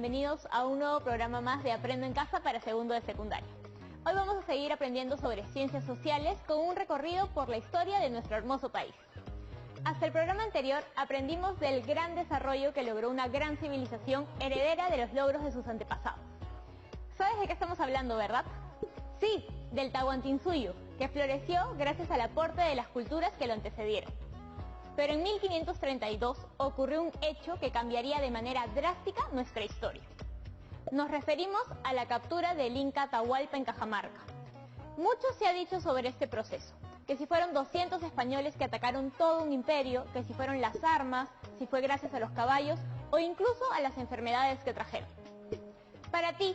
bienvenidos a un nuevo programa más de Aprendo en Casa para segundo de secundaria. Hoy vamos a seguir aprendiendo sobre ciencias sociales con un recorrido por la historia de nuestro hermoso país. Hasta el programa anterior aprendimos del gran desarrollo que logró una gran civilización heredera de los logros de sus antepasados. ¿Sabes de qué estamos hablando, verdad? Sí, del Tahuantinsuyo, que floreció gracias al aporte de las culturas que lo antecedieron. Pero en 1532 ocurrió un hecho que cambiaría de manera drástica nuestra historia. Nos referimos a la captura del Inca Atahualpa en Cajamarca. Mucho se ha dicho sobre este proceso, que si fueron 200 españoles que atacaron todo un imperio, que si fueron las armas, si fue gracias a los caballos o incluso a las enfermedades que trajeron. Para ti,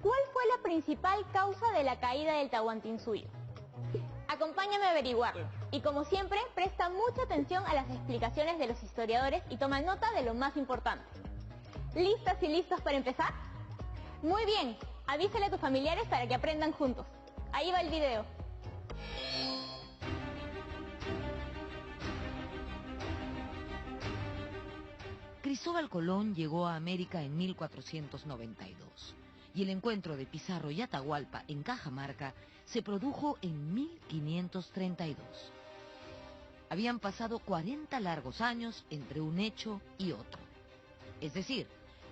¿cuál fue la principal causa de la caída del Tahuantinsuyo? Acompáñame a averiguarlo, y como siempre, presta mucha atención a las explicaciones de los historiadores y toma nota de lo más importante. ¿Listas y listos para empezar? Muy bien, avísale a tus familiares para que aprendan juntos. Ahí va el video. Cristóbal Colón llegó a América en 1492. Y el encuentro de Pizarro y Atahualpa en Cajamarca se produjo en 1532. Habían pasado 40 largos años entre un hecho y otro. Es decir,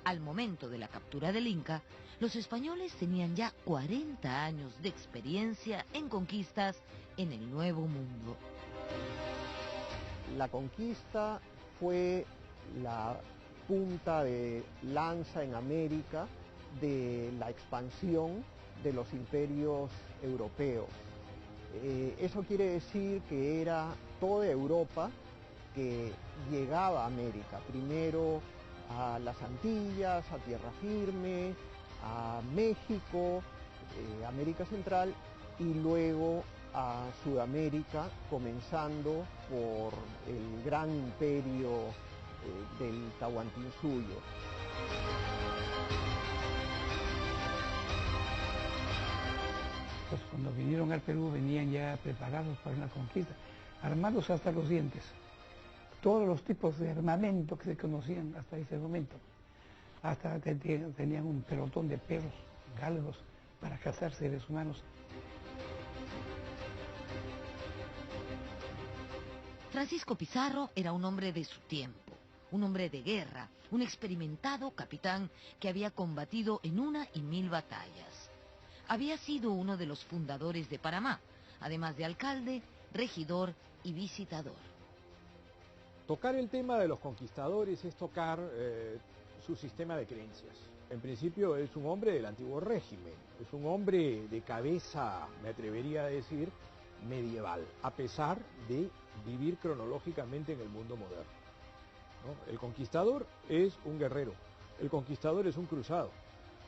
al momento de la captura del Inca, los españoles tenían ya 40 años de experiencia en conquistas en el Nuevo Mundo. La conquista fue la punta de lanza en América de la expansión de los imperios europeos. Eso quiere decir que era toda Europa que llegaba a América, primero a las Antillas, a Tierra Firme, a México, América Central y luego a Sudamérica, comenzando por el gran imperio del Tahuantinsuyo. Pues cuando vinieron al Perú venían ya preparados para una conquista, armados hasta los dientes. Todos los tipos de armamento que se conocían hasta ese momento. Hasta tenían un pelotón de perros, galgos, para cazar seres humanos. Francisco Pizarro era un hombre de su tiempo, un hombre de guerra, un experimentado capitán que había combatido en 1 y 1000 batallas. Había sido uno de los fundadores de Panamá, además de alcalde, regidor y visitador. Tocar el tema de los conquistadores es tocar su sistema de creencias. En principio es un hombre del antiguo régimen, es un hombre de cabeza, me atrevería a decir, medieval, a pesar de vivir cronológicamente en el mundo moderno, ¿no? El conquistador es un guerrero, el conquistador es un cruzado,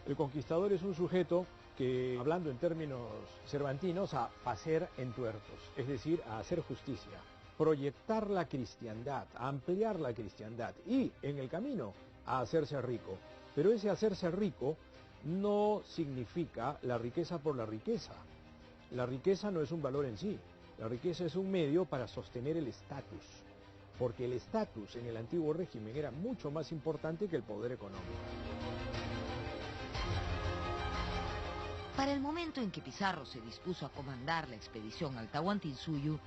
el conquistador es un sujeto que, hablando en términos cervantinos, a hacer entuertos, es decir, a hacer justicia, proyectar la cristiandad, a ampliar la cristiandad y, en el camino, a hacerse rico. Pero ese hacerse rico no significa la riqueza por la riqueza. La riqueza no es un valor en sí, la riqueza es un medio para sostener el estatus, porque el estatus en el antiguo régimen era mucho más importante que el poder económico. Para el momento en que Pizarro se dispuso a comandar la expedición al Tahuantinsuyo,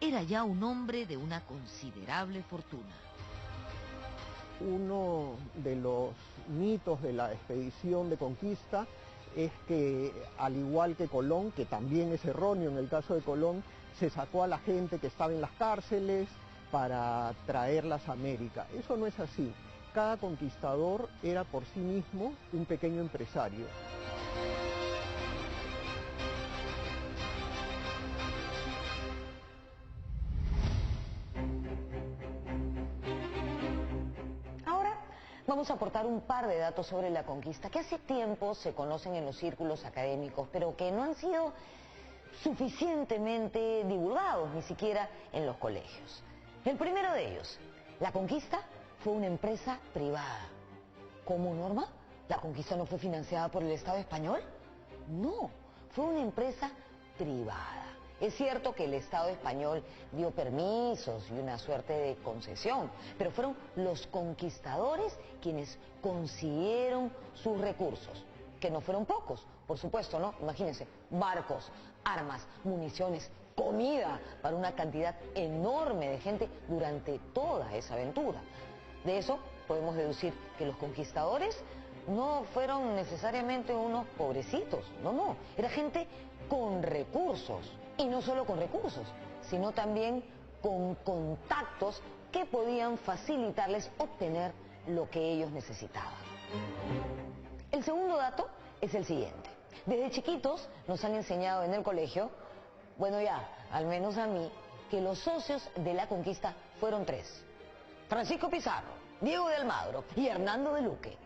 era ya un hombre de una considerable fortuna. Uno de los mitos de la expedición de conquista es que, al igual que Colón, que también es erróneo en el caso de Colón, se sacó a la gente que estaba en las cárceles para traerlas a América. Eso no es así. Cada conquistador era por sí mismo un pequeño empresario. Vamos a aportar un par de datos sobre la conquista que hace tiempo se conocen en los círculos académicos, pero que no han sido suficientemente divulgados, ni siquiera en los colegios. El primero de ellos, la conquista fue una empresa privada. ¿Cómo, Norma? ¿La conquista no fue financiada por el Estado español? No, fue una empresa privada. Es cierto que el Estado español dio permisos y una suerte de concesión, pero fueron los conquistadores quienes consiguieron sus recursos, que no fueron pocos, por supuesto, ¿no? Imagínense, barcos, armas, municiones, comida para una cantidad enorme de gente durante toda esa aventura. De eso podemos deducir que los conquistadores no fueron necesariamente unos pobrecitos, no, era gente con recursos, y no solo con recursos, sino también con contactos que podían facilitarles obtener lo que ellos necesitaban. El segundo dato es el siguiente. Desde chiquitos nos han enseñado en el colegio, bueno ya, al menos a mí, que los socios de la conquista fueron tres: Francisco Pizarro, Diego de Almagro y Hernando de Luque.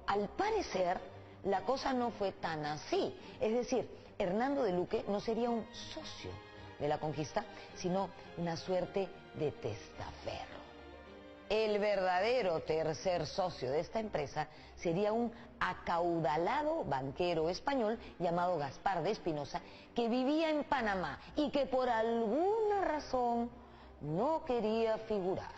Al parecer, la cosa no fue tan así. Es decir, Hernando de Luque no sería un socio de la conquista, sino una suerte de testaferro. El verdadero tercer socio de esta empresa sería un acaudalado banquero español llamado Gaspar de Espinosa, que vivía en Panamá y que por alguna razón no quería figurar.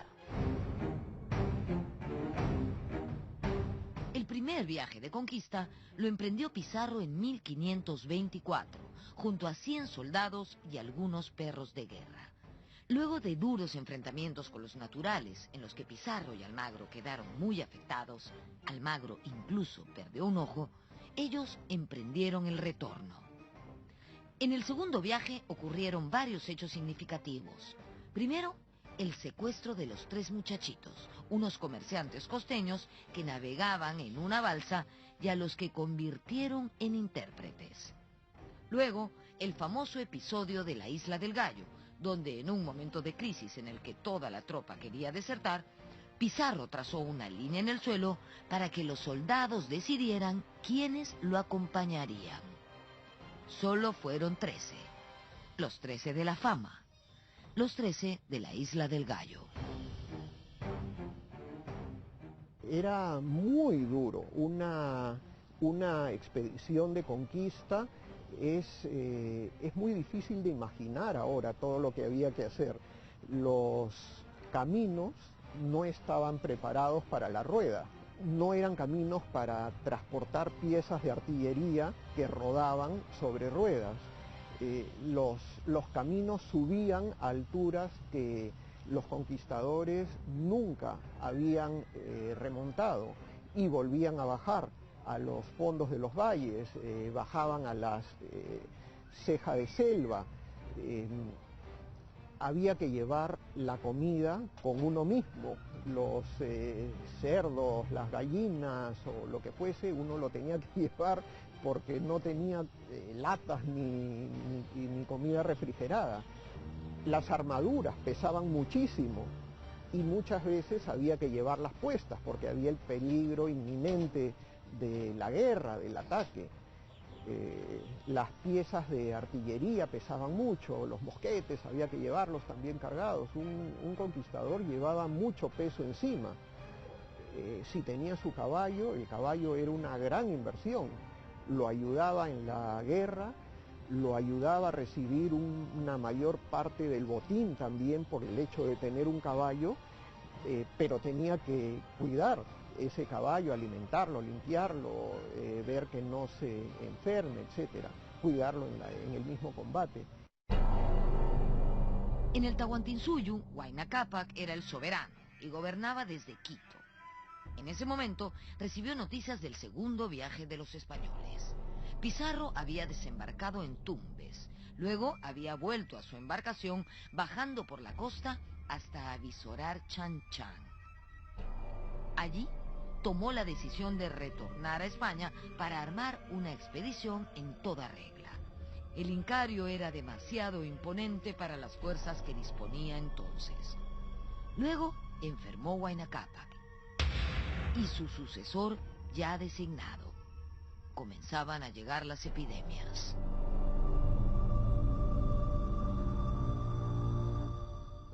El primer viaje de conquista lo emprendió Pizarro en 1524, junto a 100 soldados y algunos perros de guerra. Luego de duros enfrentamientos con los naturales, en los que Pizarro y Almagro quedaron muy afectados, Almagro incluso perdió un ojo, ellos emprendieron el retorno. En el segundo viaje ocurrieron varios hechos significativos. Primero, el secuestro de los tres muchachitos, unos comerciantes costeños que navegaban en una balsa y a los que convirtieron en intérpretes. Luego, el famoso episodio de la Isla del Gallo, donde en un momento de crisis en el que toda la tropa quería desertar, Pizarro trazó una línea en el suelo para que los soldados decidieran quiénes lo acompañarían. Solo fueron 13, los 13 de la fama, los 13 de la Isla del Gallo. Era muy duro, una expedición de conquista. Es muy difícil de imaginar ahora todo lo que había que hacer. Los caminos no estaban preparados para la rueda, no eran caminos para transportar piezas de artillería que rodaban sobre ruedas. Los caminos subían a alturas que los conquistadores nunca habían remontado y volvían a bajar a los fondos de los valles, bajaban a las cejas de selva. Había que llevar la comida con uno mismo, los cerdos, las gallinas o lo que fuese, uno lo tenía que llevar porque no tenía latas ni comida refrigerada. Las armaduras pesaban muchísimo y muchas veces había que llevarlas puestas porque había el peligro inminente de la guerra, del ataque. Las piezas de artillería pesaban mucho, los mosquetes había que llevarlos también cargados. Un conquistador llevaba mucho peso encima. Si tenía su caballo, el caballo era una gran inversión. Lo ayudaba en la guerra, lo ayudaba a recibir una mayor parte del botín también por el hecho de tener un caballo, pero tenía que cuidar ese caballo, alimentarlo, limpiarlo, ver que no se enferme, etcétera, cuidarlo en el mismo combate. En el Tahuantinsuyo, Huayna Cápac era el soberano y gobernaba desde Quito. En ese momento recibió noticias del segundo viaje de los españoles. Pizarro había desembarcado en Tumbes, luego había vuelto a su embarcación bajando por la costa hasta avisorar Chan Chan. Allí tomó la decisión de retornar a España para armar una expedición en toda regla. El Incario era demasiado imponente para las fuerzas que disponía entonces. Luego enfermó Huayna Cápac y su sucesor ya designado. Comenzaban a llegar las epidemias.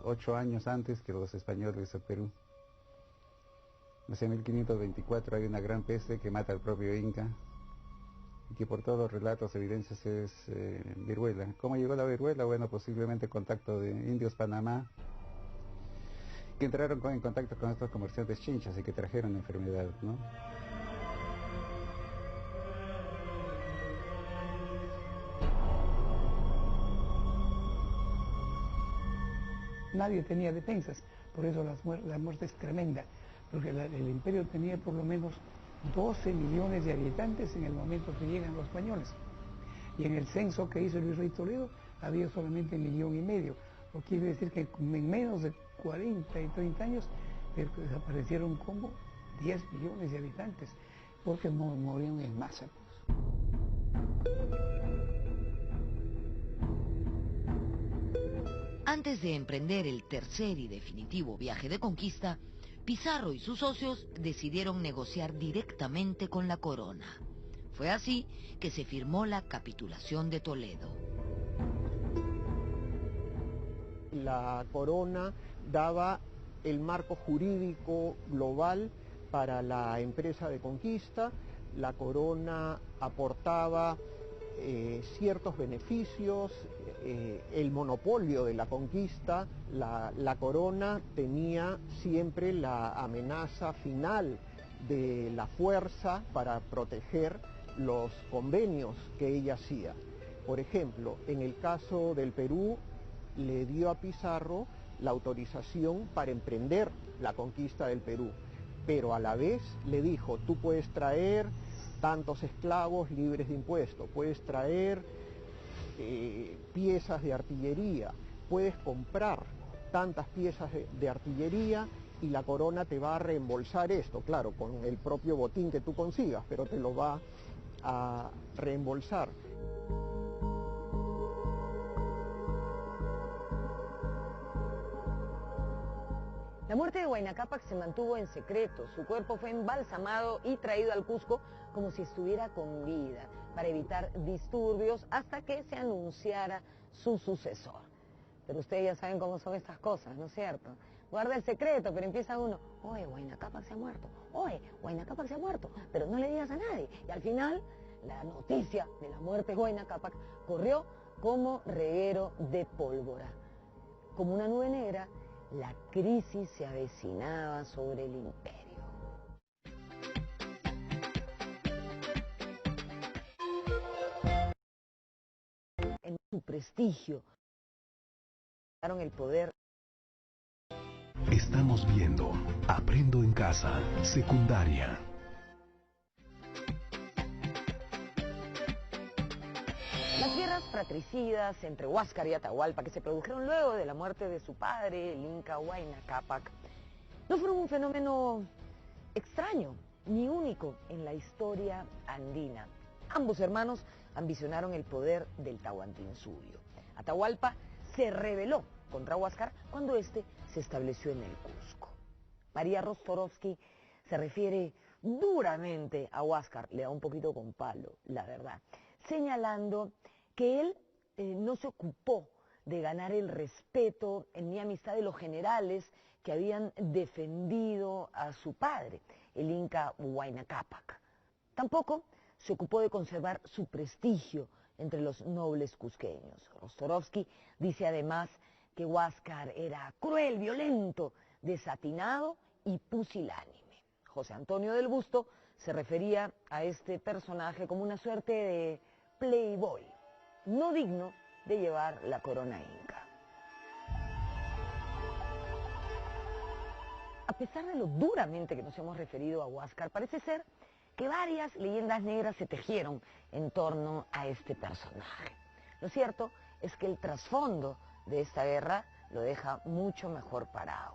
Ocho años antes que los españoles a Perú. En 1524 hay una gran peste que mata al propio Inca. y que por todos los relatos, evidencias es viruela. ¿Cómo llegó la viruela? Bueno, posiblemente contacto de indios Panamá, que entraron en contacto con estos comerciantes chinchas y que trajeron la enfermedad, ¿no? Nadie tenía defensas, por eso la muerte es tremenda, porque el imperio tenía por lo menos 12 millones de habitantes en el momento que llegan los españoles. Y en el censo que hizo Luis Rey Toledo había solamente 1,5 millones. Lo que quiere decir que en menos de 40 y 30 años desaparecieron como 10 millones de habitantes, porque morían en masa. Antes de emprender el tercer y definitivo viaje de conquista, Pizarro y sus socios decidieron negociar directamente con la corona. Fue así que se firmó la capitulación de Toledo. La corona daba el marco jurídico global para la empresa de conquista, la corona aportaba ciertos beneficios, el monopolio de la conquista, la corona tenía siempre la amenaza final de la fuerza para proteger los convenios que ella hacía. Por ejemplo, en el caso del Perú, le dio a Pizarro la autorización para emprender la conquista del Perú, pero a la vez le dijo, tú puedes traer tantos esclavos libres de impuestos, puedes traer piezas de artillería, puedes comprar tantas piezas de artillería y la corona te va a reembolsar esto, claro, con el propio botín que tú consigas, pero te lo va a reembolsar. La muerte de Huayna Cápac se mantuvo en secreto. Su cuerpo fue embalsamado y traído al Cusco como si estuviera con vida, para evitar disturbios hasta que se anunciara su sucesor. Pero ustedes ya saben cómo son estas cosas, ¿no es cierto? Guarda el secreto, pero empieza uno, oye, Huayna Cápac se ha muerto, oye, Huayna Cápac se ha muerto, pero no le digas a nadie. Y al final, la noticia de la muerte de Huayna Cápac corrió como reguero de pólvora. Como una nube negra, la crisis se avecinaba sobre el imperio. En su prestigio, el poder. Estamos viendo Aprendo en Casa, secundaria. Las guerras fratricidas entre Huáscar y Atahualpa, que se produjeron luego de la muerte de su padre, el inca Huayna Cápac, no fueron un fenómeno extraño ni único en la historia andina. Ambos hermanos ambicionaron el poder del Tahuantinsuyo. Atahualpa se rebeló contra Huáscar cuando éste se estableció en el Cusco. María Rostorovsky se refiere duramente a Huáscar, le da un poquito con palo, la verdad, señalando que él no se ocupó de ganar el respeto ni amistad de los generales que habían defendido a su padre, el inca Huayna Cápac. Tampoco se ocupó de conservar su prestigio entre los nobles cusqueños. Rostorovsky dice además que Huáscar era cruel, violento, desatinado y pusilánime. José Antonio del Busto se refería a este personaje como una suerte de playboy, no digno de llevar la corona inca. A pesar de lo duramente que nos hemos referido a Huáscar, parece ser que varias leyendas negras se tejieron en torno a este personaje. Lo cierto es que el trasfondo de esta guerra lo deja mucho mejor parado.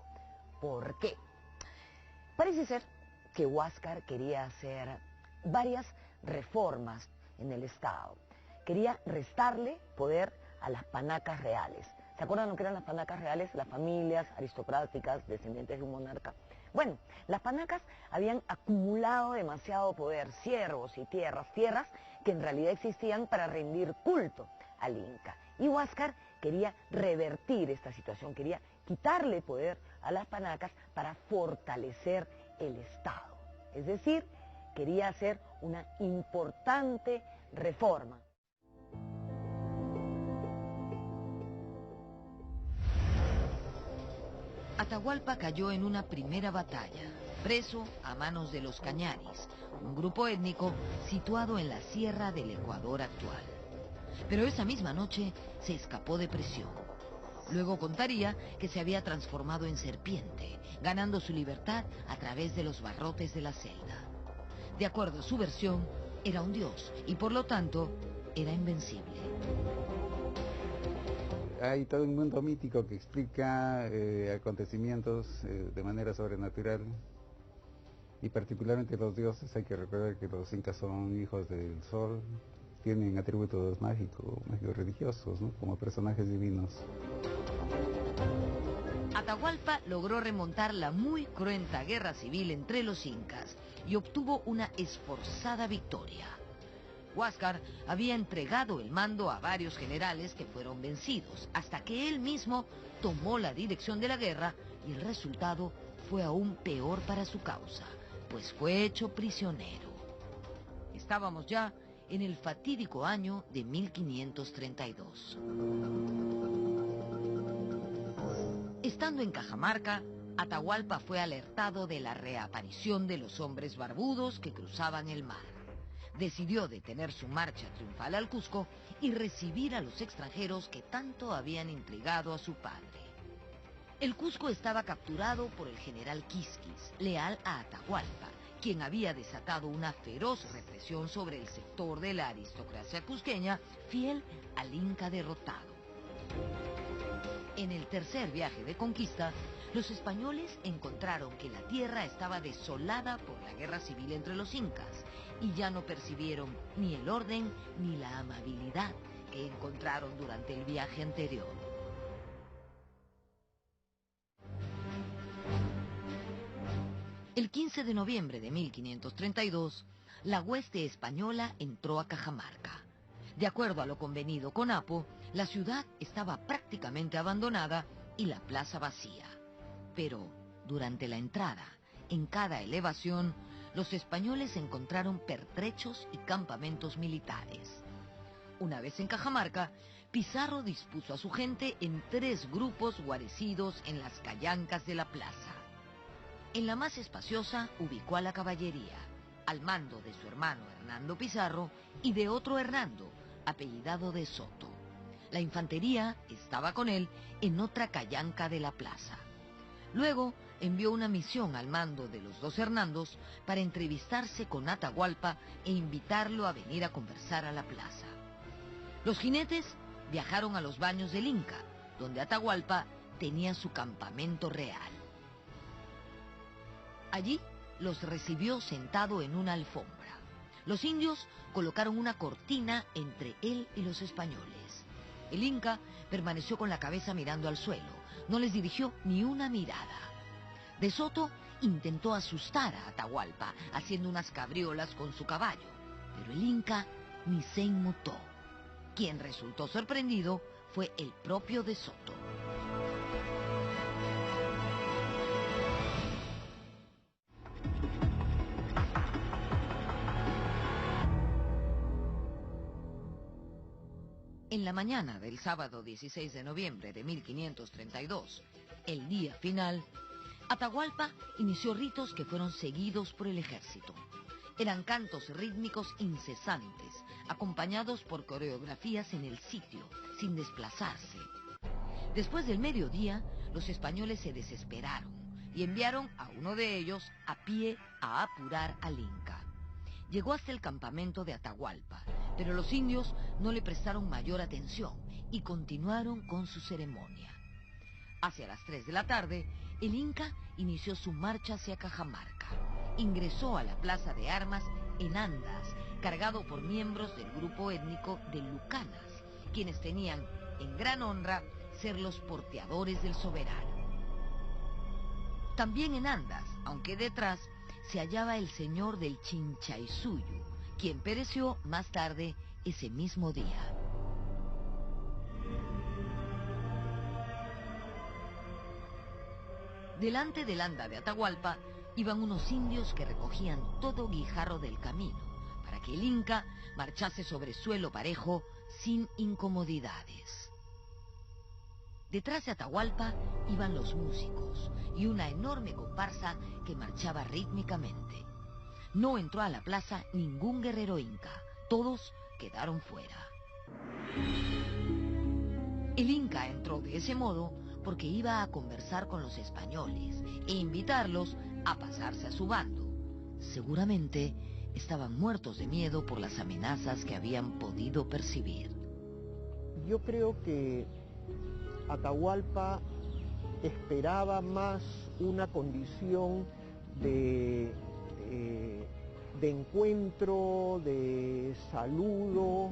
¿Por qué? Parece ser que Huáscar quería hacer varias reformas en el Estado. Quería restarle poder a las panacas reales. ¿Se acuerdan lo que eran las panacas reales? Las familias aristocráticas descendientes de un monarca. Bueno, las panacas habían acumulado demasiado poder, siervos y tierras que en realidad existían para rendir culto al inca. Y Huáscar quería revertir esta situación, quería quitarle poder a las panacas para fortalecer el Estado. Es decir, quería hacer una importante reforma. Atahualpa cayó en una primera batalla, preso a manos de los Cañaris, un grupo étnico situado en la sierra del Ecuador actual. Pero esa misma noche se escapó de prisión. Luego contaría que se había transformado en serpiente, ganando su libertad a través de los barrotes de la celda. De acuerdo a su versión, era un dios y por lo tanto era invencible. Hay todo un mundo mítico que explica acontecimientos de manera sobrenatural, y particularmente los dioses. Hay que recordar que los incas son hijos del sol, tienen atributos mágicos religiosos, ¿no? Como personajes divinos. Atahualpa logró remontar la muy cruenta guerra civil entre los incas y obtuvo una esforzada victoria. Huáscar había entregado el mando a varios generales que fueron vencidos, hasta que él mismo tomó la dirección de la guerra, y el resultado fue aún peor para su causa, pues fue hecho prisionero. Estábamos ya en el fatídico año de 1532. Estando en Cajamarca, Atahualpa fue alertado de la reaparición de los hombres barbudos que cruzaban el mar. Decidió detener su marcha triunfal al Cusco y recibir a los extranjeros que tanto habían intrigado a su padre. El Cusco estaba capturado por el general Quisquis, leal a Atahualpa, quien había desatado una feroz represión sobre el sector de la aristocracia cusqueña, fiel al Inca derrotado. En el tercer viaje de conquista, los españoles encontraron que la tierra estaba desolada por la guerra civil entre los incas y ya no percibieron ni el orden ni la amabilidad que encontraron durante el viaje anterior. El 15 de noviembre de 1532, la hueste española entró a Cajamarca. De acuerdo a lo convenido con Apo, la ciudad estaba prácticamente abandonada y la plaza vacía. Pero durante la entrada, en cada elevación, los españoles encontraron pertrechos y campamentos militares. Una vez en Cajamarca, Pizarro dispuso a su gente en 3 grupos guarecidos en las callancas de la plaza. En la más espaciosa ubicó a la caballería, al mando de su hermano Hernando Pizarro y de otro Hernando, apellidado de Soto. La infantería estaba con él en otra callanca de la plaza. Luego envió una misión al mando de los 2 Hernandos para entrevistarse con Atahualpa e invitarlo a venir a conversar a la plaza. Los jinetes viajaron a los baños del Inca, donde Atahualpa tenía su campamento real. Allí los recibió sentado en una alfombra. Los indios colocaron una cortina entre él y los españoles. El Inca permaneció con la cabeza mirando al suelo, no les dirigió ni una mirada. De Soto intentó asustar a Atahualpa, haciendo unas cabriolas con su caballo, pero el Inca ni se inmutó. Quien resultó sorprendido fue el propio De Soto. En la mañana del sábado 16 de noviembre de 1532, el día final, Atahualpa inició ritos que fueron seguidos por el ejército. Eran cantos rítmicos incesantes, acompañados por coreografías en el sitio, sin desplazarse. Después del mediodía, los españoles se desesperaron y enviaron a uno de ellos a pie a apurar al Inca. Llegó hasta el campamento de Atahualpa, pero los indios no le prestaron mayor atención y continuaron con su ceremonia. Hacia las 3 de la tarde, el Inca inició su marcha hacia Cajamarca. Ingresó a la plaza de armas en andas, cargado por miembros del grupo étnico de Lucanas, quienes tenían en gran honra ser los porteadores del soberano. También en andas, aunque detrás, se hallaba el señor del Chinchaysuyu, quien pereció más tarde ese mismo día. Delante del anda de Atahualpa iban unos indios que recogían todo guijarro del camino, para que el Inca marchase sobre suelo parejo sin incomodidades. Detrás de Atahualpa iban los músicos y una enorme comparsa que marchaba rítmicamente. No entró a la plaza ningún guerrero inca, todos quedaron fuera. El Inca entró de ese modo porque iba a conversar con los españoles e invitarlos a pasarse a su bando. Seguramente estaban muertos de miedo por las amenazas que habían podido percibir. Yo creo que Atahualpa esperaba más una condición de encuentro, de saludo,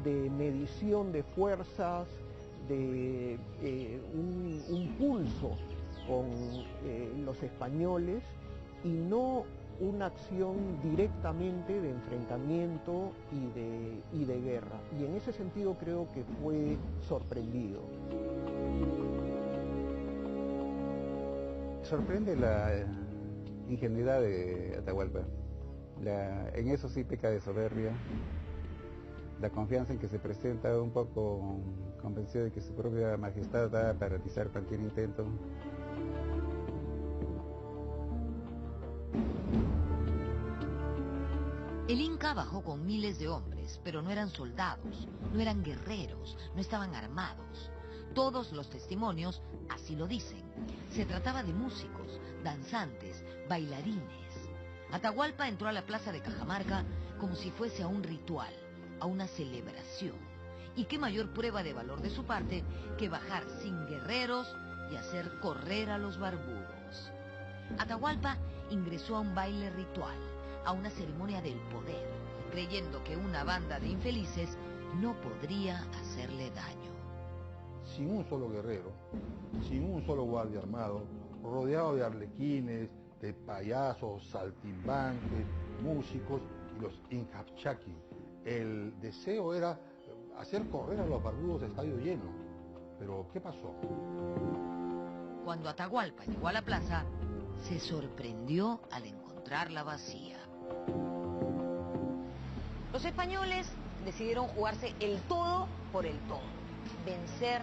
de medición de fuerzas, de un pulso con los españoles y no una acción directamente de enfrentamiento y de guerra. Y en ese sentido creo que fue sorprendido. Sorprende la ingenuidad de Atahualpa. En eso sí peca de soberbia. La confianza en que se presenta, un poco convencido de que su propia majestad va a paralizar cualquier intento. El Inca bajó con miles de hombres, pero no eran soldados, no eran guerreros, no estaban armados. Todos los testimonios así lo dicen. Se trataba de músicos, danzantes, bailarines. Atahualpa entró a la plaza de Cajamarca como si fuese a un ritual, a una celebración. Y qué mayor prueba de valor de su parte que bajar sin guerreros y hacer correr a los barbudos. Atahualpa ingresó a un baile ritual, a una ceremonia del poder, creyendo que una banda de infelices no podría hacerle daño. Sin un solo guerrero, sin un solo guardia armado, rodeado de arlequines, de payasos, saltimbanques, músicos y los Inhapchaki. El deseo era hacer correr a los barbudos de estadio lleno. Pero, ¿qué pasó? Cuando Atahualpa llegó a la plaza, se sorprendió al encontrarla vacía. Los españoles decidieron jugarse el todo por el todo, vencer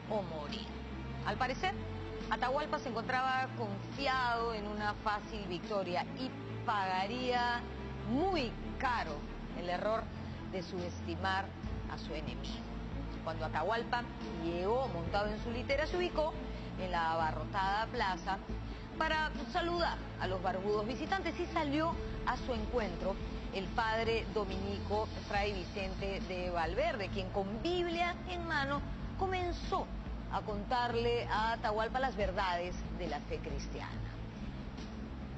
o morir. Al parecer, Atahualpa se encontraba confiado en una fácil victoria y pagaría muy caro el error de subestimar a su enemigo. Cuando Atahualpa llegó montado en su litera, se ubicó en la abarrotada plaza para saludar a los barbudos visitantes y salió a su encuentro el padre dominico Fray Vicente de Valverde, quien con Biblia en mano comenzó a contarle a Atahualpa las verdades de la fe cristiana.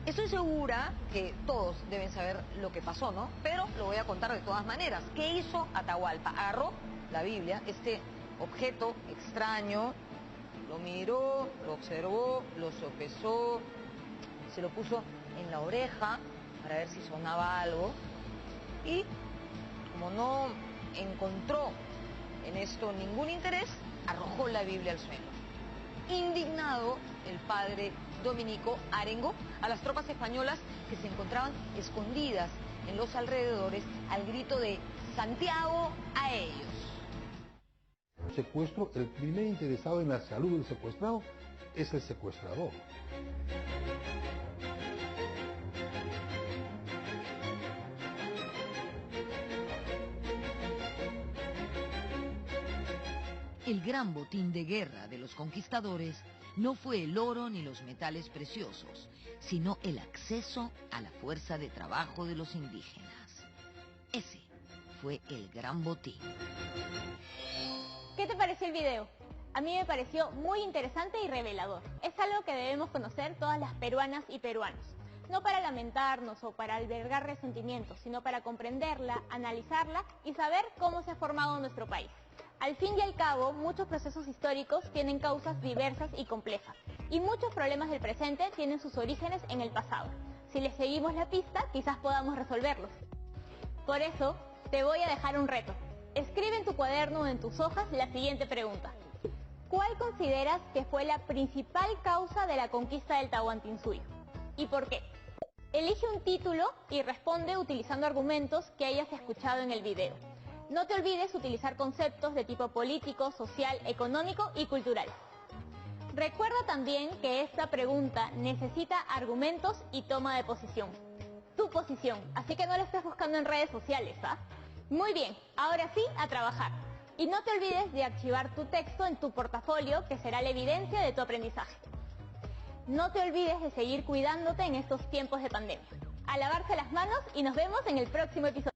Estoy segura que todos deben saber lo que pasó, ¿no? Pero lo voy a contar de todas maneras. ¿Qué hizo Atahualpa? Agarró la Biblia, este objeto extraño, lo miró, lo observó, lo sopesó, se lo puso en la oreja para ver si sonaba algo y como no encontró en esto ningún interés, arrojó la Biblia al suelo. Indignado, el padre dominico arengó a las tropas españolas que se encontraban escondidas en los alrededores al grito de Santiago a ellos. Secuestro, el primer interesado en la salud del secuestrado es el secuestrador. El gran botín de guerra de los conquistadores no fue el oro ni los metales preciosos, sino el acceso a la fuerza de trabajo de los indígenas. Ese fue el gran botín. ¿Qué te pareció el video? A mí me pareció muy interesante y revelador. Es algo que debemos conocer todas las peruanas y peruanos. No para lamentarnos o para albergar resentimientos, sino para comprenderla, analizarla y saber cómo se ha formado nuestro país. Al fin y al cabo, muchos procesos históricos tienen causas diversas y complejas, y muchos problemas del presente tienen sus orígenes en el pasado. Si les seguimos la pista, quizás podamos resolverlos. Por eso, te voy a dejar un reto. Escribe en tu cuaderno o en tus hojas la siguiente pregunta. ¿Cuál consideras que fue la principal causa de la conquista del Tahuantinsuyo? ¿Y por qué? Elige un título y responde utilizando argumentos que hayas escuchado en el video. No te olvides utilizar conceptos de tipo político, social, económico y cultural. Recuerda también que esta pregunta necesita argumentos y toma de posición. Tu posición, así que no la estés buscando en redes sociales, ¿ah? Muy bien, ahora sí, a trabajar. Y no te olvides de archivar tu texto en tu portafolio, que será la evidencia de tu aprendizaje. No te olvides de seguir cuidándote en estos tiempos de pandemia. A lavarse las manos y nos vemos en el próximo episodio.